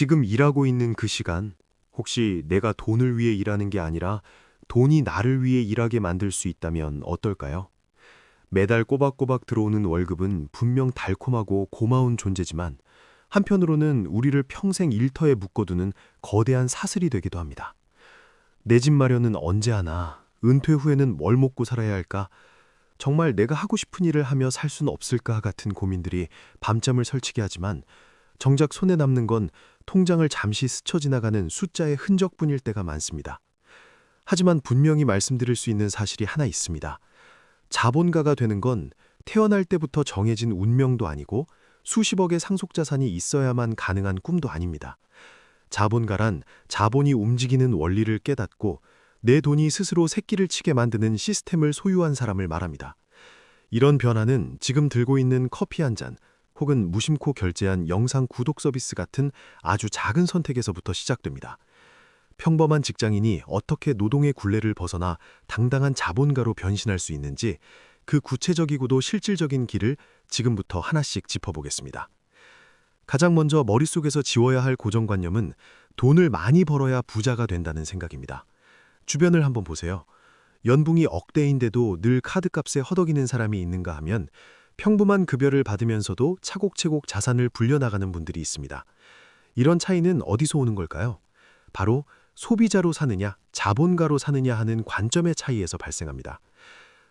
지금 일하고 있는 그 시간, 혹시 내가 돈을 위해 일하는 게 아니라 돈이 나를 위해 일하게 만들 수 있다면 어떨까요? 매달 꼬박꼬박 들어오는 월급은 분명 달콤하고 고마운 존재지만 한편으로는 우리를 평생 일터에 묶어두는 거대한 사슬이 되기도 합니다. 내 집 마련은 언제 하나? 은퇴 후에는 뭘 먹고 살아야 할까? 정말 내가 하고 싶은 일을 하며 살 수는 없을까 같은 고민들이 밤잠을 설치게 하지만 정작 손에 남는 건 통장을 잠시 스쳐 지나가는 숫자의 흔적뿐일 때가 많습니다. 하지만 분명히 말씀드릴 수 있는 사실이 하나 있습니다. 자본가가 되는 건 태어날 때부터 정해진 운명도 아니고 수십억의 상속자산이 있어야만 가능한 꿈도 아닙니다. 자본가란 자본이 움직이는 원리를 깨닫고 내 돈이 스스로 새끼를 치게 만드는 시스템을 소유한 사람을 말합니다. 이런 변화는 지금 들고 있는 커피 한 잔, 혹은 무심코 결제한 영상 구독 서비스 같은 아주 작은 선택에서부터 시작됩니다. 평범한 직장인이 어떻게 노동의 굴레를 벗어나 당당한 자본가로 변신할 수 있는지 그 구체적이고도 실질적인 길을 지금부터 하나씩 짚어보겠습니다. 가장 먼저 머릿속에서 지워야 할 고정관념은 돈을 많이 벌어야 부자가 된다는 생각입니다. 주변을 한번 보세요. 연봉이 억대인데도 늘 카드값에 허덕이는 사람이 있는가 하면 평범한 급여를 받으면서도 차곡차곡 자산을 불려나가는 분들이 있습니다. 이런 차이는 어디서 오는 걸까요? 바로 소비자로 사느냐, 자본가로 사느냐 하는 관점의 차이에서 발생합니다.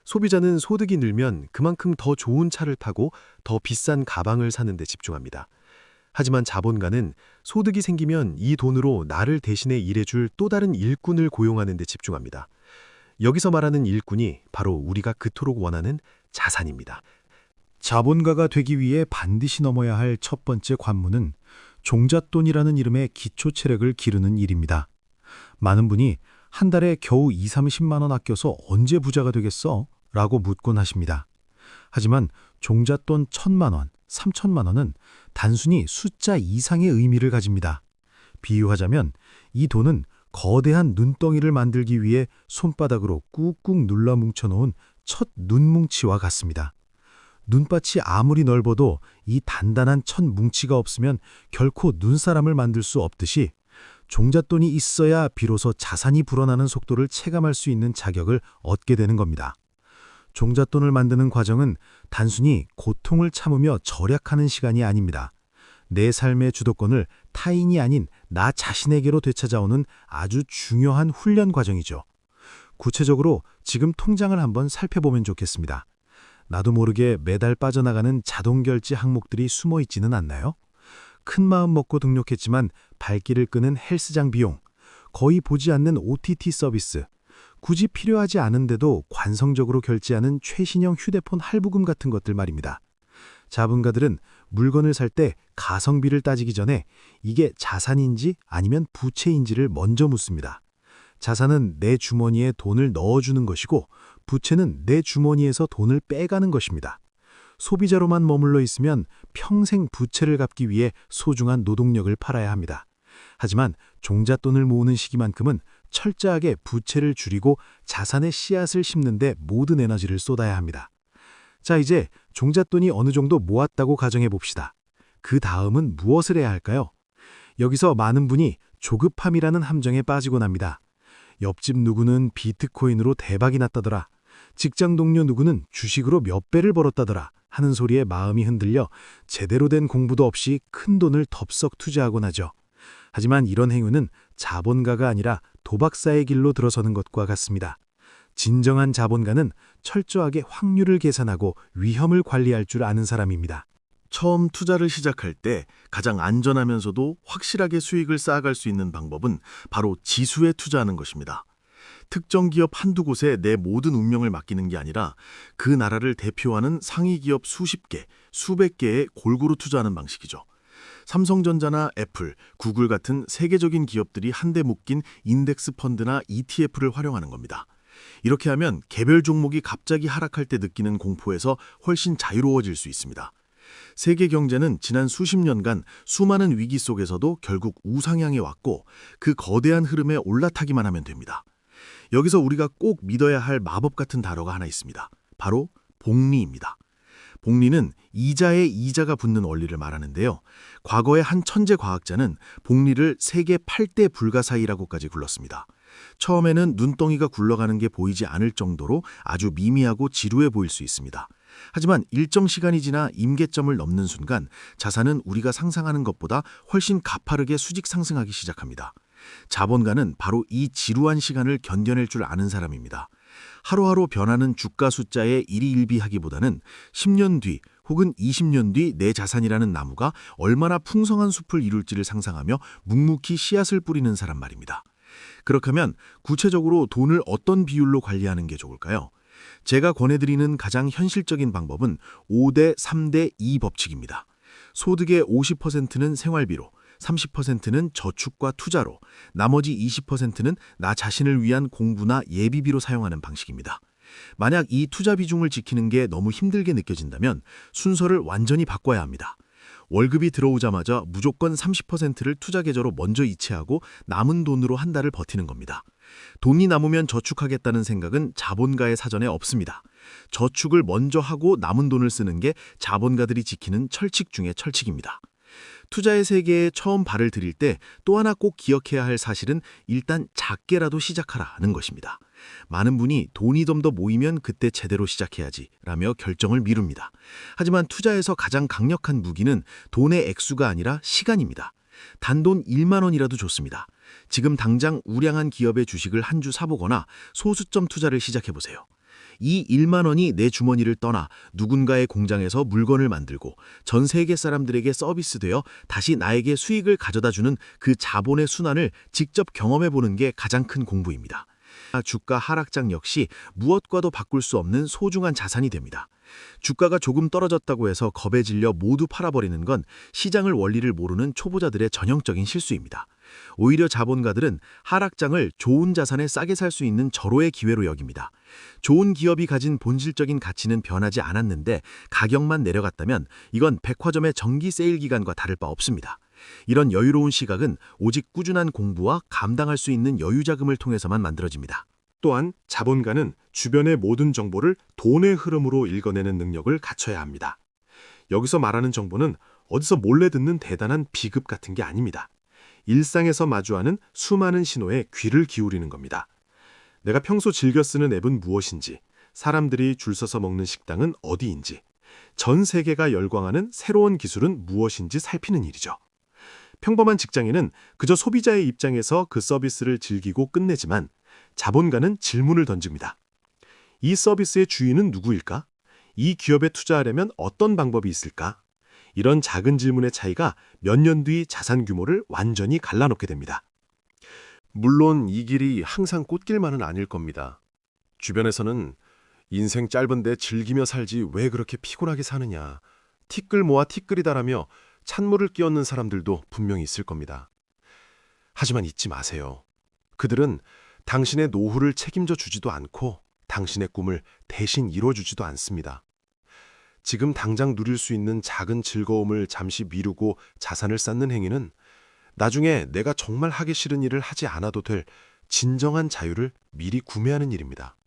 소비자는 소득이 늘면 그만큼 더 좋은 차를 타고 더 비싼 가방을 사는 데 집중합니다. 하지만 자본가는 소득이 생기면 이 돈으로 나를 대신해 일해줄 또 다른 일꾼을 고용하는 데 집중합니다. 여기서 말하는 일꾼이 바로 우리가 그토록 원하는 자산입니다. 자본가가 되기 위해 반드시 넘어야 할 첫 번째 관문은 종잣돈이라는 이름의 기초 체력을 기르는 일입니다. 많은 분이 한 달에 겨우 2, 30만 원 아껴서 언제 부자가 되겠어? 라고 묻곤 하십니다. 하지만 종잣돈 1,000만 원, 3,000만 원은 단순히 숫자 이상의 의미를 가집니다. 비유하자면 이 돈은 거대한 눈덩이를 만들기 위해 손바닥으로 꾹꾹 눌러 뭉쳐놓은 첫 눈뭉치와 같습니다. 눈밭이 아무리 넓어도 이 단단한 첫 뭉치가 없으면 결코 눈사람을 만들 수 없듯이 종잣돈이 있어야 비로소 자산이 불어나는 속도를 체감할 수 있는 자격을 얻게 되는 겁니다. 종잣돈을 만드는 과정은 단순히 고통을 참으며 절약하는 시간이 아닙니다. 내 삶의 주도권을 타인이 아닌 나 자신에게로 되찾아오는 아주 중요한 훈련 과정이죠. 구체적으로 지금 통장을 한번 살펴보면 좋겠습니다. 나도 모르게 매달 빠져나가는 자동결제 항목들이 숨어 있지는 않나요? 큰 마음 먹고 등록했지만 발길을 끄는 헬스장 비용, 거의 보지 않는 OTT 서비스, 굳이 필요하지 않은데도 관성적으로 결제하는 최신형 휴대폰 할부금 같은 것들 말입니다. 자본가들은 물건을 살 때 가성비를 따지기 전에 이게 자산인지 아니면 부채인지를 먼저 묻습니다. 자산은 내 주머니에 돈을 넣어주는 것이고 부채는 내 주머니에서 돈을 빼가는 것입니다. 소비자로만 머물러 있으면 평생 부채를 갚기 위해 소중한 노동력을 팔아야 합니다. 하지만 종잣돈을 모으는 시기만큼은 철저하게 부채를 줄이고 자산의 씨앗을 심는 데 모든 에너지를 쏟아야 합니다. 자, 이제 종잣돈이 어느 정도 모았다고 가정해 봅시다. 그 다음은 무엇을 해야 할까요? 여기서 많은 분이 조급함이라는 함정에 빠지곤 합니다. 옆집 누구는 비트코인으로 대박이 났다더라. 직장 동료 누구는 주식으로 몇 배를 벌었다더라 하는 소리에 마음이 흔들려 제대로 된 공부도 없이 큰 돈을 덥석 투자하곤 하죠. 하지만 이런 행위는 자본가가 아니라 도박사의 길로 들어서는 것과 같습니다. 진정한 자본가는 철저하게 확률을 계산하고 위험을 관리할 줄 아는 사람입니다. 처음 투자를 시작할 때 가장 안전하면서도 확실하게 수익을 쌓아갈 수 있는 방법은 바로 지수에 투자하는 것입니다. 특정 기업 한두 곳에 내 모든 운명을 맡기는 게 아니라 그 나라를 대표하는 상위 기업 수십 개, 수백 개에 골고루 투자하는 방식이죠. 삼성전자나 애플, 구글 같은 세계적인 기업들이 한데 묶인 인덱스 펀드나 ETF를 활용하는 겁니다. 이렇게 하면 개별 종목이 갑자기 하락할 때 느끼는 공포에서 훨씬 자유로워질 수 있습니다. 세계 경제는 지난 수십 년간 수많은 위기 속에서도 결국 우상향해 왔고 그 거대한 흐름에 올라타기만 하면 됩니다. 여기서 우리가 꼭 믿어야 할 마법 같은 단어가 하나 있습니다. 바로 복리입니다. 복리는 이자에 이자가 붙는 원리를 말하는데요. 과거의 한 천재 과학자는 복리를 세계 8대 불가사의라고까지 불렀습니다. 처음에는 눈덩이가 굴러가는 게 보이지 않을 정도로 아주 미미하고 지루해 보일 수 있습니다. 하지만 일정 시간이 지나 임계점을 넘는 순간 자산은 우리가 상상하는 것보다 훨씬 가파르게 수직 상승하기 시작합니다. 자본가는 바로 이 지루한 시간을 견뎌낼 줄 아는 사람입니다. 하루하루 변하는 주가 숫자에 일희일비하기보다는 10년 뒤 혹은 20년 뒤 내 자산이라는 나무가 얼마나 풍성한 숲을 이룰지를 상상하며 묵묵히 씨앗을 뿌리는 사람 말입니다. 그렇다면 구체적으로 돈을 어떤 비율로 관리하는 게 좋을까요? 제가 권해드리는 가장 현실적인 방법은 5대 3대 2 법칙입니다. 소득의 50%는 생활비로, 30%는 저축과 투자로, 나머지 20%는 나 자신을 위한 공부나 예비비로 사용하는 방식입니다. 만약 이 투자 비중을 지키는 게 너무 힘들게 느껴진다면 순서를 완전히 바꿔야 합니다. 월급이 들어오자마자 무조건 30%를 투자 계좌로 먼저 이체하고 남은 돈으로 한 달을 버티는 겁니다. 돈이 남으면 저축하겠다는 생각은 자본가의 사전에 없습니다. 저축을 먼저 하고 남은 돈을 쓰는 게 자본가들이 지키는 철칙 중의 철칙입니다. 투자의 세계에 처음 발을 들일 때 또 하나 꼭 기억해야 할 사실은 일단 작게라도 시작하라는 것입니다. 많은 분이 돈이 좀 더 모이면 그때 제대로 시작해야지 라며 결정을 미룹니다. 하지만 투자에서 가장 강력한 무기는 돈의 액수가 아니라 시간입니다. 단돈 1만 원이라도 좋습니다. 지금 당장 우량한 기업의 주식을 한 주 사보거나 소수점 투자를 시작해보세요. 이 1만 원이 내 주머니를 떠나 누군가의 공장에서 물건을 만들고 전 세계 사람들에게 서비스되어 다시 나에게 수익을 가져다주는 그 자본의 순환을 직접 경험해보는 게 가장 큰 공부입니다. 주가 하락장 역시 무엇과도 바꿀 수 없는 소중한 자산이 됩니다. 주가가 조금 떨어졌다고 해서 겁에 질려 모두 팔아버리는 건 시장을 원리를 모르는 초보자들의 전형적인 실수입니다. 오히려 자본가들은 하락장을 좋은 자산에 싸게 살 수 있는 절호의 기회로 여깁니다. 좋은 기업이 가진 본질적인 가치는 변하지 않았는데 가격만 내려갔다면 이건 백화점의 정기 세일 기간과 다를 바 없습니다. 이런 여유로운 시각은 오직 꾸준한 공부와 감당할 수 있는 여유 자금을 통해서만 만들어집니다. 또한 자본가는 주변의 모든 정보를 돈의 흐름으로 읽어내는 능력을 갖춰야 합니다. 여기서 말하는 정보는 어디서 몰래 듣는 대단한 비급 같은 게 아닙니다. 일상에서 마주하는 수많은 신호에 귀를 기울이는 겁니다. 내가 평소 즐겨 쓰는 앱은 무엇인지, 사람들이 줄 서서 먹는 식당은 어디인지, 전 세계가 열광하는 새로운 기술은 무엇인지 살피는 일이죠. 평범한 직장인은 그저 소비자의 입장에서 그 서비스를 즐기고 끝내지만 자본가는 질문을 던집니다. 이 서비스의 주인은 누구일까? 이 기업에 투자하려면 어떤 방법이 있을까? 이런 작은 질문의 차이가 몇 년 뒤 자산 규모를 완전히 갈라놓게 됩니다. 물론 이 길이 항상 꽃길만은 아닐 겁니다. 주변에서는 인생 짧은데 즐기며 살지 왜 그렇게 피곤하게 사느냐, 티끌 모아 티끌이다라며 찬물을 끼얹는 사람들도 분명히 있을 겁니다. 하지만 잊지 마세요. 그들은 당신의 노후를 책임져 주지도 않고 당신의 꿈을 대신 이뤄주지도 않습니다. 지금 당장 누릴 수 있는 작은 즐거움을 잠시 미루고 자산을 쌓는 행위는 나중에 내가 정말 하기 싫은 일을 하지 않아도 될 진정한 자유를 미리 구매하는 일입니다.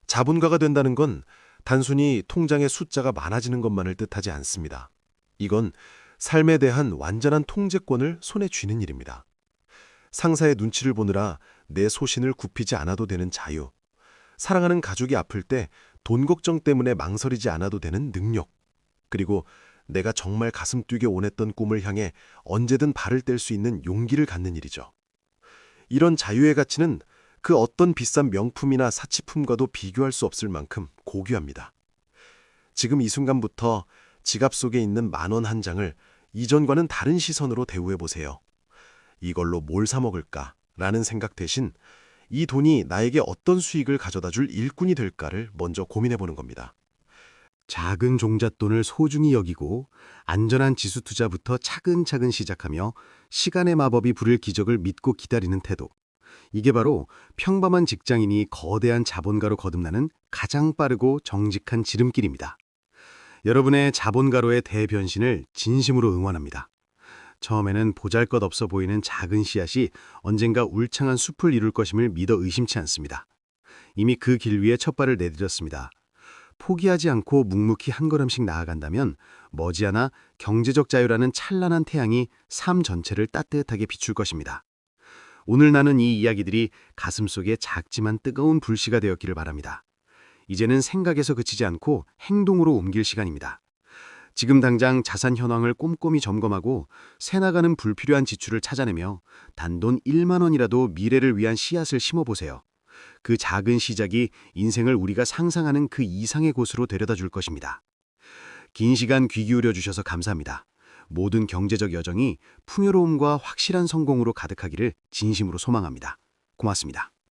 자본가가 된다는 건 단순히 통장의 숫자가 많아지는 것만을 뜻하지 않습니다. 이건 삶에 대한 완전한 통제권을 손에 쥐는 일입니다. 상사의 눈치를 보느라 내 소신을 굽히지 않아도 되는 자유, 사랑하는 가족이 아플 때 돈 걱정 때문에 망설이지 않아도 되는 능력, 그리고 내가 정말 가슴 뛰게 원했던 꿈을 향해 언제든 발을 뗄 수 있는 용기를 갖는 일이죠. 이런 자유의 가치는 그 어떤 비싼 명품이나 사치품과도 비교할 수 없을 만큼 고귀합니다. 지금 이 순간부터 지갑 속에 있는 10,000원 한 장을 이전과는 다른 시선으로 대우해 보세요. 이걸로 뭘 사 먹을까? 라는 생각 대신 이 돈이 나에게 어떤 수익을 가져다 줄 일꾼이 될까를 먼저 고민해 보는 겁니다. 작은 종잣돈을 소중히 여기고 안전한 지수 투자부터 차근차근 시작하며 시간의 마법이 부릴 기적을 믿고 기다리는 태도. 이게 바로 평범한 직장인이 거대한 자본가로 거듭나는 가장 빠르고 정직한 지름길입니다. 여러분의 자본가로의 대변신을 진심으로 응원합니다. 처음에는 보잘것없어 보이는 작은 씨앗이 언젠가 울창한 숲을 이룰 것임을 믿어 의심치 않습니다. 이미 그 길 위에 첫 발을 내디뎠습니다. 포기하지 않고 묵묵히 한 걸음씩 나아간다면 머지않아 경제적 자유라는 찬란한 태양이 삶 전체를 따뜻하게 비출 것입니다. 오늘 나눈 이 이야기들이 가슴속에 작지만 뜨거운 불씨가 되었기를 바랍니다. 이제는 생각에서 그치지 않고 행동으로 옮길 시간입니다. 지금 당장 자산 현황을 꼼꼼히 점검하고 새나가는 불필요한 지출을 찾아내며 단돈 1만 원이라도 미래를 위한 씨앗을 심어보세요. 그 작은 시작이 인생을 우리가 상상하는 그 이상의 곳으로 데려다 줄 것입니다. 긴 시간 귀 기울여 주셔서 감사합니다. 모든 경제적 여정이 풍요로움과 확실한 성공으로 가득하기를 진심으로 소망합니다. 고맙습니다.